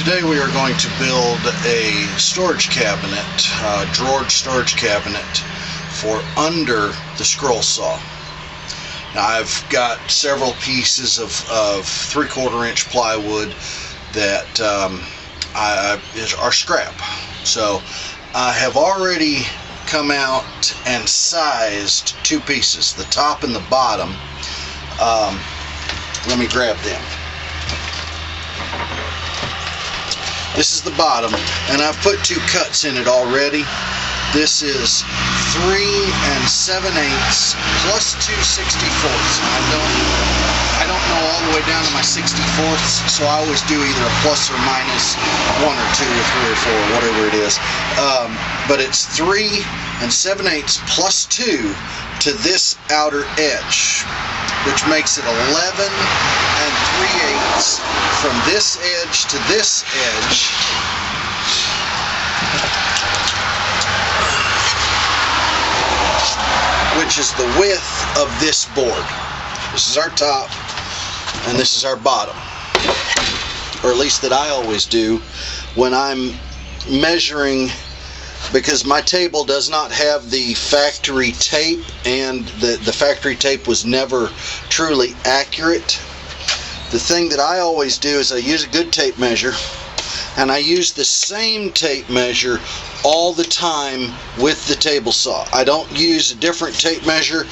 Today we are going to build a storage cabinet, drawered storage cabinet for under the scroll saw. Now I've got several pieces of 3/4 inch plywood that are scrap. So I have already come out and sized two pieces, the top and the bottom. Let me grab them. This is the bottom, and I've put two cuts in it already. This is 3 7/8 plus 2 64ths. I don't know all the way down to my 64ths, so I always do either a plus or minus 1 or 2 or 3 or 4, whatever it is. But it's 3 7/8 plus 2 to this outer edge, which makes it 11 3/8 from this edge to this edge. Which is the width of this board. This is our top and this is our bottom, or at least that I always do when I'm measuring, because my table does not have the factory tape, and the factory tape was never truly accurate. The thing that I always do is I use a good tape measure, and I use the same tape measure all the time with the table saw. I don't use a different tape measure.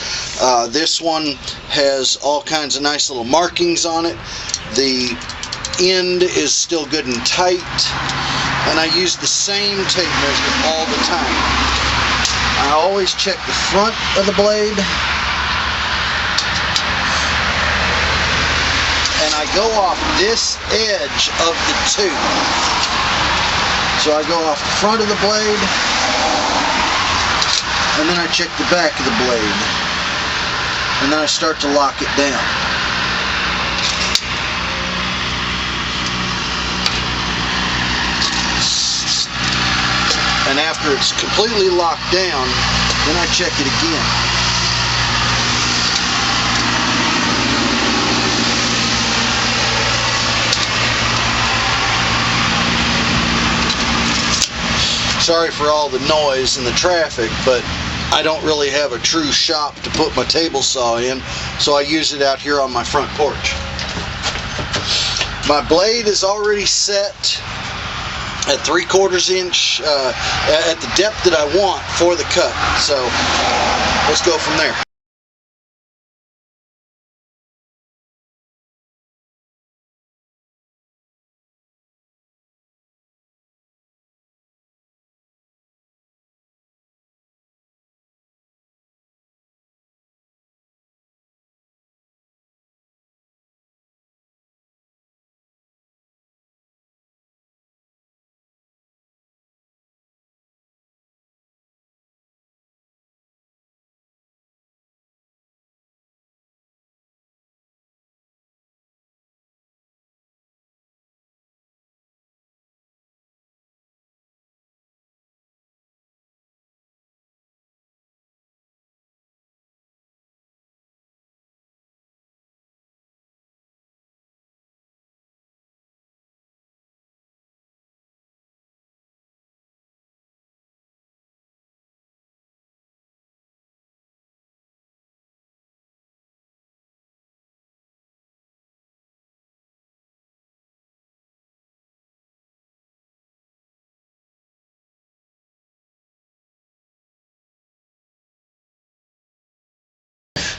This one has all kinds of nice little markings on it. The end is still good and tight, and I use the same tape measure all the time. I always check the front of the blade, and I go off this edge of the tube. So I go off the front of the blade, and then I check the back of the blade, and then I start to lock it down. And after it's completely locked down, then I check it again. Sorry for all the noise and the traffic, but I don't really have a true shop to put my table saw in, so I use it out here on my front porch. My blade is already set at 3/4 inch at the depth that I want for the cut, so let's go from there.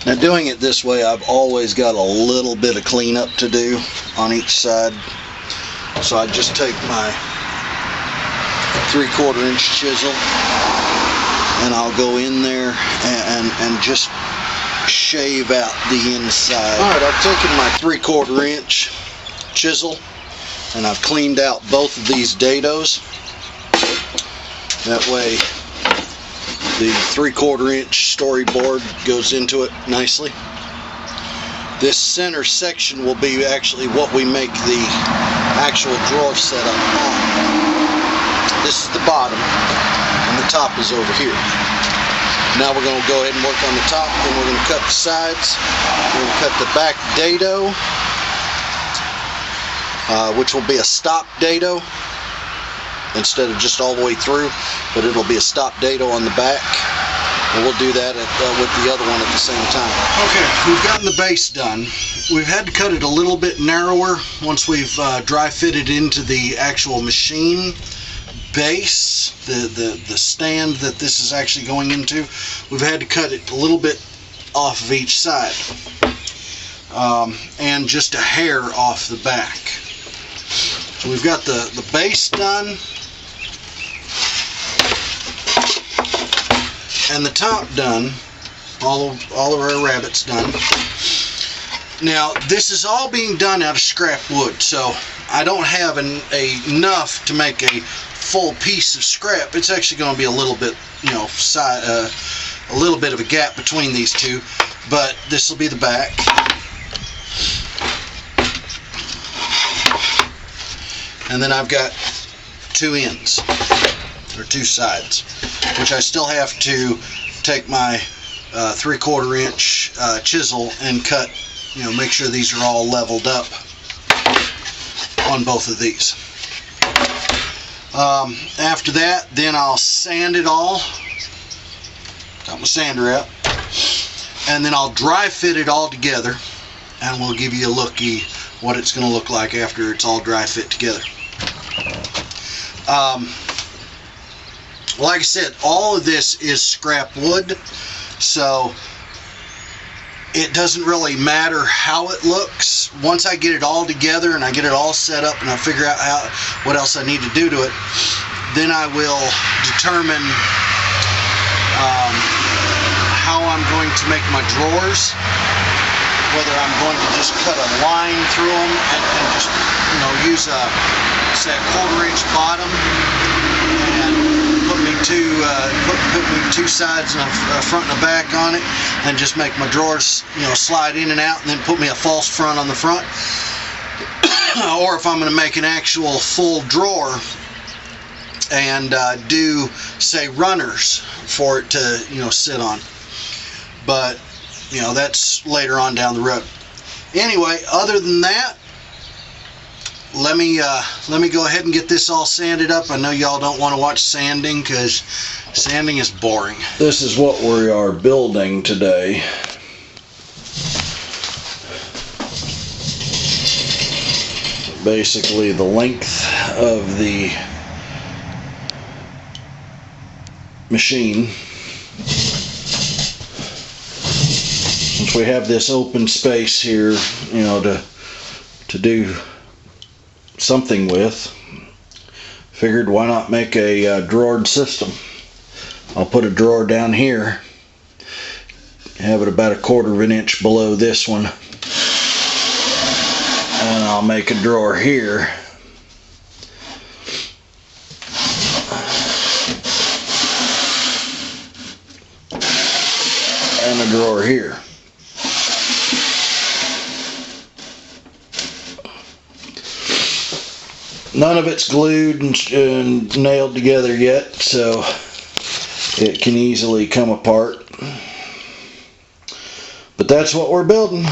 Now, doing it this way, I've always got a little bit of cleanup to do on each side. So I just take my 3/4 inch chisel, and I'll go in there and just shave out the inside. Alright, I've taken my 3/4 inch chisel and I've cleaned out both of these dados. That way the 3/4 inch storyboard goes into it nicely. This center section will be actually what we make the actual drawer setup on. This is the bottom, and the top is over here. Now we're going to go ahead and work on the top, then we're going to cut the sides, we're going to cut the back dado, which will be a stop dado instead of just all the way through, but it'll be a stop dado on the back. And we'll do that with the other one at the same time. Okay, we've gotten the base done. We've had to cut it a little bit narrower once we've dry fitted into the actual machine base, the stand that this is actually going into. We've had to cut it a little bit off of each side, and just a hair off the back. So we've got the base done and the top done. All of our rabbits done. Now this is all being done out of scrap wood, so I don't have enough to make a full piece of scrap. It's actually going to be a little bit, a little bit of a gap between these two, but this will be the back. And then I've got two ends, or two sides, which I still have to take my 3/4 inch chisel and cut, make sure these are all leveled up on both of these. After that, then I'll sand it all. Got my sander out. And then I'll dry fit it all together, and we'll give you a looky what it's going to look like after it's all dry fit together. Like I said, all of this is scrap wood, so it doesn't really matter how it looks. Once I get it all together and I get it all set up and I figure out what else I need to do to it, then I will determine how I'm going to make my drawers, whether I'm going to just cut a line through them and just use a 1/4 inch bottom and put me two sides and a front and a back on it, and just make my drawers slide in and out, and then put me a false front on the front. Or if I'm going to make an actual full drawer and do, say, runners for it to sit on. But that's later on down the road. Anyway, other than that, let me go ahead and get this all sanded up. I know y'all don't want to watch sanding because sanding is boring. This is what we are building today. Basically the length of the machine. Since we have this open space here, to do something with, figured why not make a drawered system. I'll put a drawer down here, have it about 1/4 inch below this one, and I'll make a drawer here, and a drawer here. None of it's glued and nailed together yet, so it can easily come apart. But that's what we're building.